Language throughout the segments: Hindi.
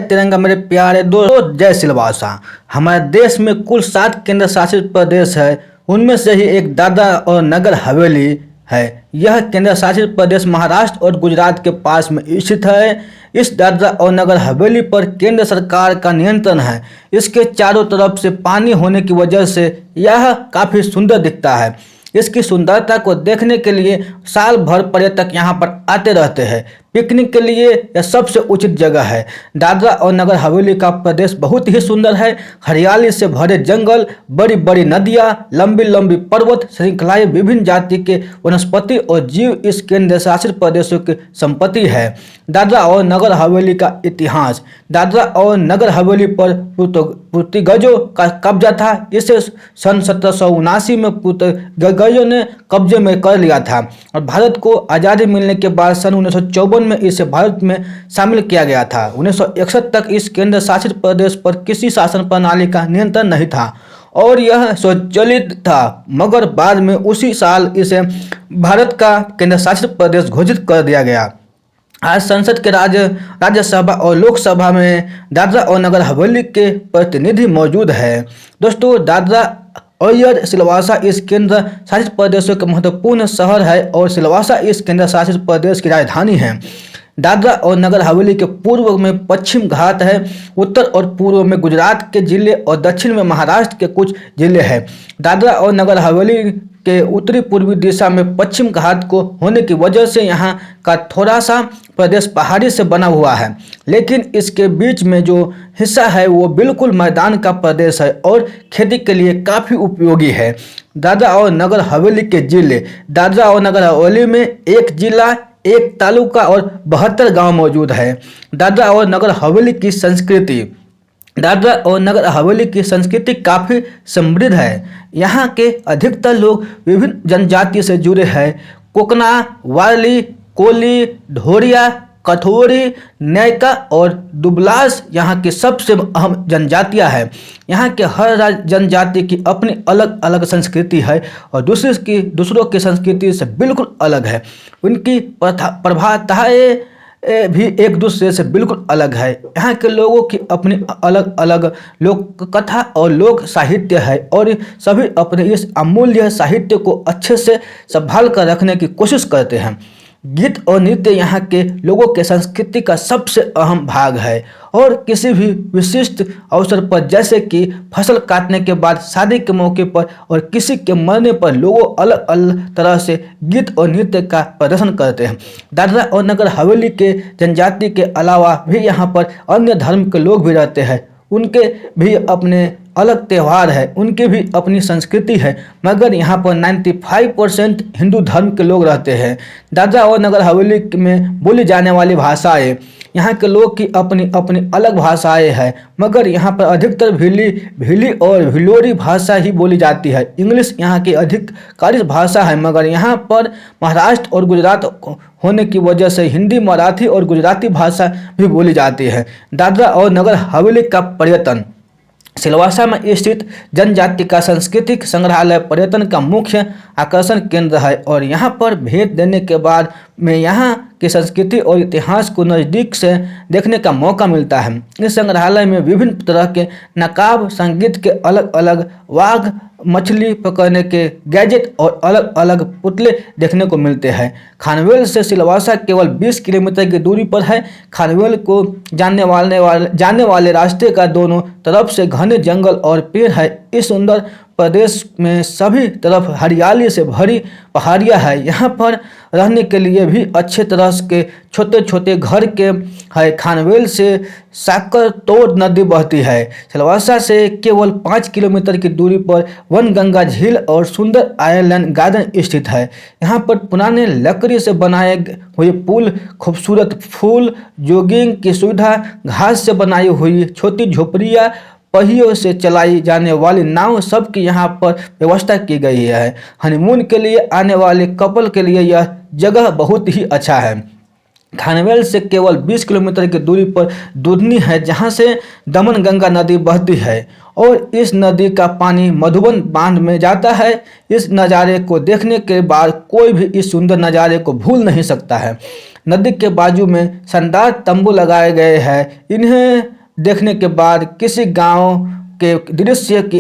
तिरंगा मेरे प्यारे दोस्तों, जय सिलवासा। हमारे देश में कुल 7 केंद्र शासित प्रदेश है। उनमें से ही एक दादरा और नगर हवेली है। यह केंद्र शासित प्रदेश महाराष्ट्र और गुजरात के पास में स्थित है। इस दादरा और नगर हवेली पर केंद्र सरकार का नियंत्रण है। इसके चारों तरफ से पानी होने की वजह से यह काफ़ी सुंदर दिखता है। इसकी सुंदरता को देखने के लिए साल भर पर्यटक यहाँ पर आते रहते हैं। पिकनिक के लिए यह सबसे उचित जगह है। दादरा और नगर हवेली का प्रदेश बहुत ही सुंदर है। हरियाली से भरे जंगल, बड़ी बड़ी नदियाँ, लंबी लंबी पर्वत श्रृंखलाएं, विभिन्न जाति के वनस्पति और जीव इस केंद्र शासित प्रदेशों की संपत्ति है। दादरा और नगर हवेली का इतिहास। दादरा और नगर हवेली पर पुर्तगालियों का कब्जा था। इसे सन 1779 में पुर्तगालियों ने कब्जे में कर लिया था और भारत को आज़ादी मिलने के बाद सन 1954 में इसे भारत में शामिल किया गया था। 1961 तक इस केंद्र शासित प्रदेश पर किसी शासन प्रणाली का नियंत्रण नहीं था और यह स्वचालित था, मगर बाद में उसी साल इसे भारत का केंद्र शासित प्रदेश घोषित कर दिया गया। आज संसद के राज्यसभा और लोकसभा में दादरा और नगर हवेली के प्रतिनिधि मौजूद है। दोस्तों, दादरा और सिलवासा इस केंद्र शासित प्रदेशों के महत्वपूर्ण शहर है और सिलवासा इस केंद्र शासित प्रदेश की राजधानी है। दादरा और नगर हवेली के पूर्व में पश्चिम घाट है, उत्तर और पूर्व में गुजरात के जिले और दक्षिण में महाराष्ट्र के कुछ जिले हैं। दादरा और नगर हवेली के उत्तरी पूर्वी दिशा में पश्चिम घाट को होने की वजह से यहाँ का थोड़ा सा प्रदेश पहाड़ी से बना हुआ है, लेकिन इसके बीच में जो हिस्सा है वो बिल्कुल मैदान का प्रदेश है और खेती के लिए काफ़ी उपयोगी है। दादरा और नगर हवेली के जिले। दादरा और नगर हवेली में एक जिला, एक तालुका और 72 गांव मौजूद है। दादरा और नगर हवेली की संस्कृति। दादरा और नगर हवेली की संस्कृति काफ़ी समृद्ध है। यहाँ के अधिकतर लोग विभिन्न जनजाति से जुड़े हैं। कोकना, वारली, कोली, ढोरिया, कठोरी, नैका और दुबलास यहाँ की सबसे अहम जनजातियाँ हैं। यहाँ के हर जनजाति की अपनी अलग अलग संस्कृति है और दूसरों की संस्कृति से बिल्कुल अलग है। उनकी प्रभाताएँ भी एक दूसरे से बिल्कुल अलग है। यहाँ के लोगों की अपनी अलग अलग लोक कथा और लोक साहित्य है और सभी अपने इस अमूल्य साहित्य को अच्छे से संभाल कर रखने की कोशिश करते हैं। गीत और नृत्य यहाँ के लोगों के संस्कृति का सबसे अहम भाग है और किसी भी विशिष्ट अवसर पर, जैसे कि फसल काटने के बाद, शादी के मौके पर और किसी के मरने पर, लोगों अलग अलग तरह से गीत और नृत्य का प्रदर्शन करते हैं। दादरा और नगर हवेली के जनजाति के अलावा भी यहाँ पर अन्य धर्म के लोग भी रहते हैं। उनके भी अपने अलग त्यौहार है, उनकी भी अपनी संस्कृति है, मगर यहाँ पर 95% हिंदू धर्म के लोग रहते हैं। दादरा और नगर हवेली में बोली जाने वाली भाषाएं। यहाँ के लोग की अपनी अपनी अलग भाषाएं हैं, मगर यहाँ पर अधिकतर भीली और भिलोरी भाषा ही बोली जाती है। इंग्लिश यहाँ की आधिकारिक भाषा है, मगर यहाँ पर महाराष्ट्र और गुजरात होने की वजह से हिंदी, मराठी और गुजराती भाषा भी बोली जाती है। दादरा और नगर हवेली का पर्यटन। सिलवासा में स्थित जनजाति का सांस्कृतिक संग्रहालय पर्यटन का मुख्य आकर्षण केंद्र है और यहाँ पर भेंट देने के बाद में यहाँ की संस्कृति और इतिहास को नज़दीक से देखने का मौका मिलता है। इस संग्रहालय में विभिन्न तरह के नकाब संगीत के अलग अलग वाघ, मछली पकड़ने के गैजेट और अलग अलग पुतले देखने को मिलते हैं। खानवेल से सिलवासा केवल 20 किलोमीटर की दूरी पर है। खानवेल को जाने वाले रास्ते का दोनों तरफ से घने जंगल और पेड़ है। इस सुंदर प्रदेश में सभी तरफ हरियाली से भरी पहाड़ियाँ है। यहाँ पर रहने के लिए भी अच्छे तरह के छोटे छोटे घर के है। खानवेल से साकरतोड़ नदी बहती है। सिलवासा से केवल 5 किलोमीटर की दूरी पर वनगंगा झील और सुंदर आइलैंड गार्डन स्थित है। यहाँ पर पुराने लकड़ी से बनाए हुए पुल, खूबसूरत फूल, जॉगिंग की सुविधा, घास से बनाई हुई छोटी झोपड़ियाँ, पहियों से चलाई जाने वाली नाव, सबकी यहाँ पर व्यवस्था की गई है। हनीमून के लिए आने वाले कपल के लिए यह जगह बहुत ही अच्छा है। खानवेल से केवल 20 किलोमीटर की दूरी पर दुधनी है, जहाँ से दमन गंगा नदी बहती है और इस नदी का पानी मधुबन बांध में जाता है। इस नज़ारे को देखने के बाद कोई भी इस सुंदर नज़ारे को भूल नहीं सकता है। नदी के बाजू में शानदार तंबू लगाए गए हैं। इन्हें देखने के बाद किसी गांव के दृश्य की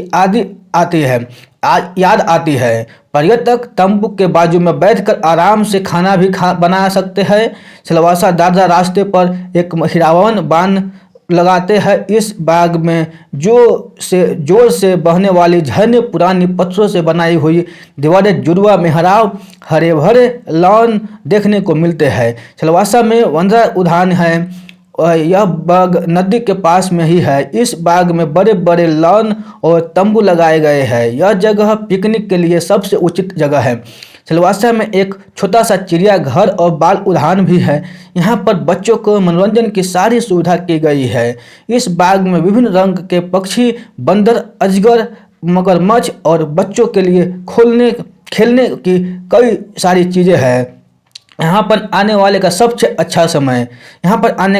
याद आती है। पर्यटक तंबू के बाजू में बैठकर आराम से खाना भी बना सकते हैं। सिलवासा दादरा रास्ते पर एक हिरावन बांध लगाते हैं। इस बाग में जोर से बहने वाली झरने, पुरानी पत्थरों से बनाई हुई दीवारें, जुड़वा मेहराब, हरे भरे लॉन देखने को मिलते हैं। सिलवासा में वंदरा उद्यान है। यह बाग नदी के पास में ही है। इस बाग में बड़े बड़े लॉन और तंबू लगाए गए हैं। यह जगह पिकनिक के लिए सबसे उचित जगह है। सिलवासा में एक छोटा सा चिड़ियाघर और बाल उद्यान भी है। यहाँ पर बच्चों को मनोरंजन की सारी सुविधा की गई है। इस बाग में विभिन्न रंग के पक्षी, बंदर, अजगर, मगरमच्छ और बच्चों के लिए खेलने की कई सारी चीज़ें हैं। यहाँ पर आने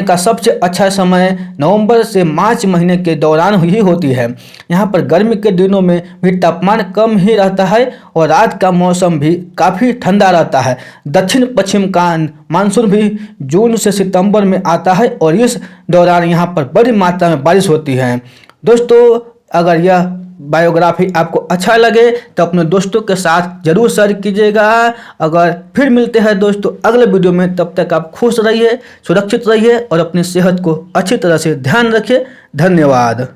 का सबसे अच्छा समय नवंबर से मार्च महीने के दौरान ही होती है। यहाँ पर गर्मी के दिनों में भी तापमान कम ही रहता है और रात का मौसम भी काफ़ी ठंडा रहता है। दक्षिण पश्चिम का मानसून भी जून से सितंबर में आता है और इस दौरान यहाँ पर बड़ी मात्रा में बारिश होती है। दोस्तों, अगर यह बायोग्राफी आपको अच्छा लगे तो अपने दोस्तों के साथ जरूर शेयर कीजिएगा। अगर फिर मिलते हैं दोस्तों अगले वीडियो में, तब तक आप खुश रहिए, सुरक्षित रहिए और अपनी सेहत को अच्छी तरह से ध्यान रखिए। धन्यवाद।